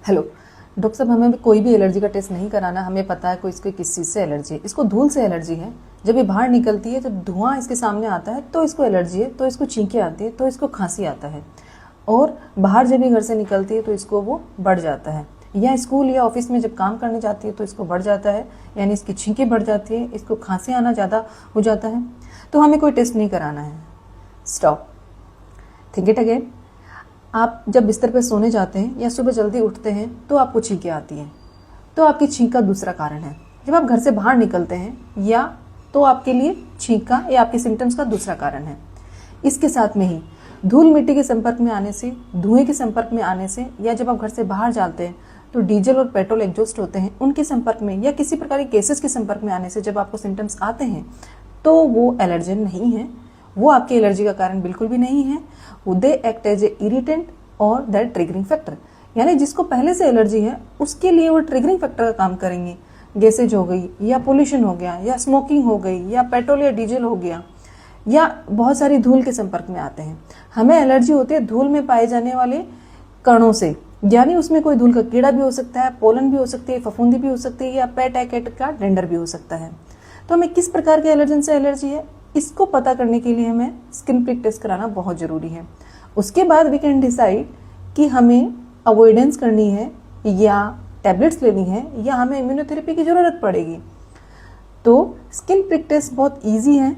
Hello doctor साहब, हमें भी कोई भी एलर्जी का टेस्ट नहीं कराना। हमें पता है कोई इसको किस चीज़ से एलर्जी है। इसको धूल से एलर्जी है। जब ये बाहर निकलती है, जब धुआं इसके सामने आता है तो इसको एलर्जी है, तो इसको छींकें आती है, तो इसको खांसी आता है। और बाहर जब ये घर से निकलती है तो इसको वो बढ़ जाता है, या स्कूल या ऑफिस में जब काम करने जाती है तो इसको बढ़ जाता है, यानी इसकी छींकें बढ़ जाती है, इसको खांसी आना ज़्यादा हो जाता है। तो हमें कोई टेस्ट नहीं कराना है। Stop, think it again. आप जब बिस्तर पर सोने जाते हैं या सुबह जल्दी उठते हैं तो आपको छींकें आती हैं, तो आपकी छींक का दूसरा कारण है। जब आप घर से बाहर निकलते हैं या तो आपके लिए छींक का या आपके सिम्टम्स का दूसरा कारण है। इसके साथ में ही धूल मिट्टी के संपर्क में आने से, धुएं के संपर्क में आने से, या जब आप घर से बाहर जाते हैं तो डीजल और पेट्रोल एग्जॉस्ट होते हैं, उनके संपर्क में या किसी प्रकार के गैसेस के संपर्क में आने से जब आपको सिम्टम्स आते हैं तो वो एलर्जन नहीं है, वो आपकी एलर्जी का कारण बिल्कुल भी नहीं है। They act as a irritant और दैट ट्रिगरिंग फैक्टर, यानी जिसको पहले से एलर्जी है उसके लिए वो ट्रिगरिंग फैक्टर का काम करेंगे। गैसेज हो गई, या पोल्यूशन हो गया, या स्मोकिंग हो गई, या पेट्रोल या डीजल हो गया, या बहुत सारी धूल के संपर्क में आते हैं। हमें एलर्जी होती है धूल में पाए जाने वाले कणों से, यानी उसमें कोई धूल का कीड़ा भी हो सकता है, पोलन भी हो सकती है, फफूंदी भी हो सकती है, या पेट एकेट का डेंडर भी हो सकता है। तो हमें किस प्रकार के एलर्जन से एलर्जी है, इसको पता करने के लिए हमें स्किन प्रिक टेस्ट कराना बहुत ज़रूरी है। उसके बाद वी कैन डिसाइड कि हमें अवॉइडेंस करनी है या टैबलेट्स लेनी है या हमें इम्यूनोथेरेपी की ज़रूरत पड़ेगी। तो स्किन प्रिक टेस्ट बहुत इजी है।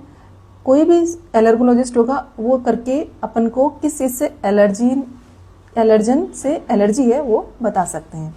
कोई भी एलर्गोलॉजिस्ट होगा वो करके अपन को किस चीज़ से एलर्जन से एलर्जी है वो बता सकते हैं।